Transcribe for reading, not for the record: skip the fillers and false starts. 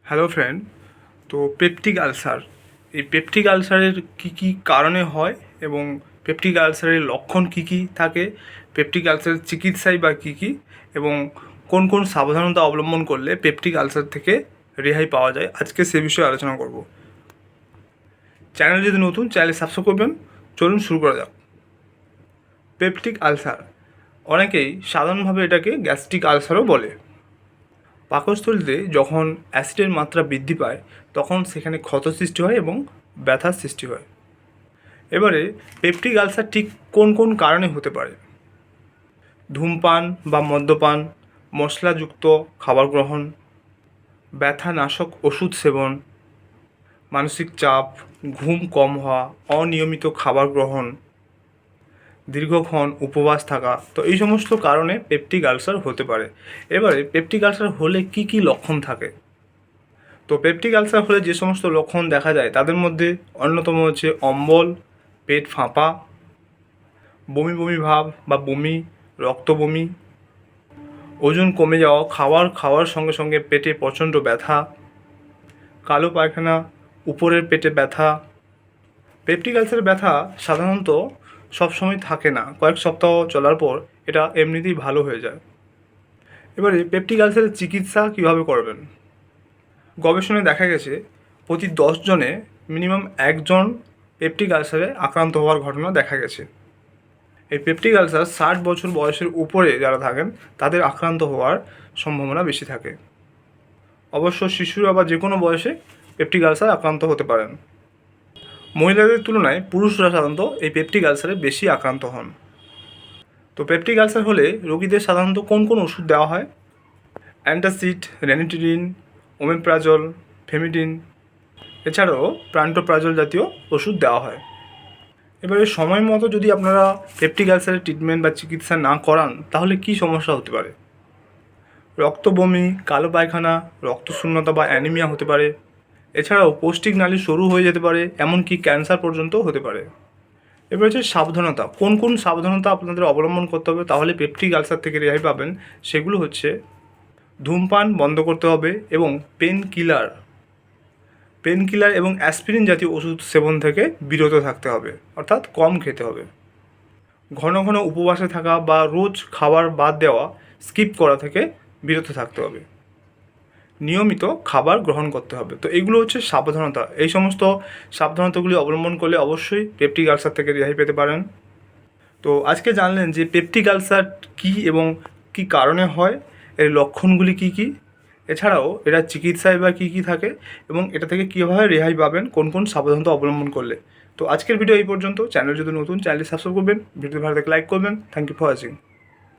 Hello friend. তো peptic ulcer, এই peptic আলসারের কী কী কারণে হয় এবং পেপটিক আলসারের লক্ষণ কী কী থাকে, পেপটিক আলসারের চিকিৎসাই বা কী কী, এবং কোন কোন সাবধানতা অবলম্বন করলে পেপটিক আলসার থেকে রেহাই পাওয়া যায়, আজকে সে বিষয়ে আলোচনা করব। চ্যানেল যদি নতুন, চ্যানেল সাবস্ক্রাইব করবেন। চলুন শুরু করা যাক। পেপটিক আলসার, অনেকেই সাধারণভাবে এটাকে গ্যাস্ট্রিক আলসারও বলে। পাকস্থলীতে যখন অ্যাসিডের মাত্রা বৃদ্ধি পায় তখন সেখানে ক্ষত সৃষ্টি হয় এবং ব্যথার সৃষ্টি হয়। এবারে পেপটিক আলসার ঠিক কোন কোন কারণে হতে পারে? ধূমপান বা মদ্যপান, মশলাযুক্ত খাবার গ্রহণ, ব্যথানাশক ওষুধ সেবন, মানসিক চাপ, ঘুম কম হওয়া, অনিয়মিত খাবার গ্রহণ, দীর্ঘক্ষণ উপবাস থাকা, তো এই সমস্ত কারণে পেপটিক আলসার হতে পারে। এবারে পেপটিক আলসার হলে কি কি লক্ষণ থাকে? তো পেপটিক আলসার হলে যে সমস্ত লক্ষণ দেখা যায় তাদের মধ্যে অন্যতম হচ্ছে অম্বল, পেট ফাঁপা, বমি বমি ভাব বা বমি, রক্ত বমি, ওজন কমে যাওয়া, খাওয়ার সঙ্গে সঙ্গে পেটে প্রচণ্ড ব্যথা, কালো পায়খানা, উপরের পেটে ব্যথা। পেপটিক আলসারের ব্যথা সাধারণত সবসময় থাকে না, কয়েক সপ্তাহ চলার পর এটা এমনিতেই ভালো হয়ে যায়। এবারে পেপটিক আলসারের চিকিৎসা কীভাবে করবেন? গবেষণায় দেখা গেছে প্রতি 10 জনে মিনিমাম একজন পেপটিক আলসারে আক্রান্ত হওয়ার ঘটনা দেখা গেছে। এই পেপটিক আলসার 60 বছর বয়সের উপরে যারা থাকেন তাদের আক্রান্ত হওয়ার সম্ভাবনা বেশি থাকে। অবশ্য শিশুরা বা যে কোনো বয়সে পেপটিক আলসার আক্রান্ত হতে পারেন। মহিলাদের তুলনায় পুরুষরা সাধারণত এই পেপটিক আলসারে বেশি আক্রান্ত হন। তো পেপটিক আলসার হলে রোগীদের সাধারণত কোন কোন ওষুধ দেওয়া হয়? অ্যান্টাসিড, রেনিটিডিন, ওমেপ্রাজল, ফেমিডিন, এছাড়াও প্রান্টোপ্রাজল জাতীয় ওষুধ দেওয়া হয়। এবারে সময় মতো যদি আপনারা পেপটিক আলসারের ট্রিটমেন্ট বা চিকিৎসা না করান তাহলে কী সমস্যা হতে পারে? রক্ত বমি, কালো পায়খানা, রক্তশূন্যতা বা অ্যানিমিয়া হতে পারে। এছাড়াও পৌষ্টিক নালী সরু হয়ে যেতে পারে, এমনকি ক্যান্সার পর্যন্ত হতে পারে। এবার হচ্ছে সাবধানতা, কোন কোন সাবধানতা আপনাদের অবলম্বন করতে হবে তাহলে পেপটিক আলসার থেকে রেহাই পাবেন, সেগুলো হচ্ছে ধূমপান বন্ধ করতে হবে এবং পেন কিলার এবং অ্যাসপিরিন জাতীয় ওষুধ সেবন থেকে বিরত থাকতে হবে, অর্থাৎ কম খেতে হবে। ঘন ঘন উপবাসে থাকা বা রোজ খাবার বাদ দেওয়া, স্কিপ করা থেকে বিরত থাকতে হবে। নিয়মিত খাবার গ্রহণ করতে হবে। তো এগুলো হচ্ছে সাবধানতা। এই সমস্ত সাবধানতাগুলি অবলম্বন করলে অবশ্যই পেপটিক আলসার থেকে রেহাই পেতে পারেন। তো আজকে জানলেন যে পেপটিক আলসার কী এবং কী কারণে হয়, এর লক্ষণগুলি কী কী, এছাড়াও এটা চিকিৎসায় বা কী কী থাকে এবং এটা থেকে কীভাবে রেহাই পাবেন কোন কোন সাবধানতা অবলম্বন করলে। তো আজকের ভিডিও এই পর্যন্ত। চ্যানেল যদি নতুন, চ্যানেলটি সাবস্ক্রাইব করবেন, ভিডিও ভালো থেকে লাইক করবেন। Thank you for watching.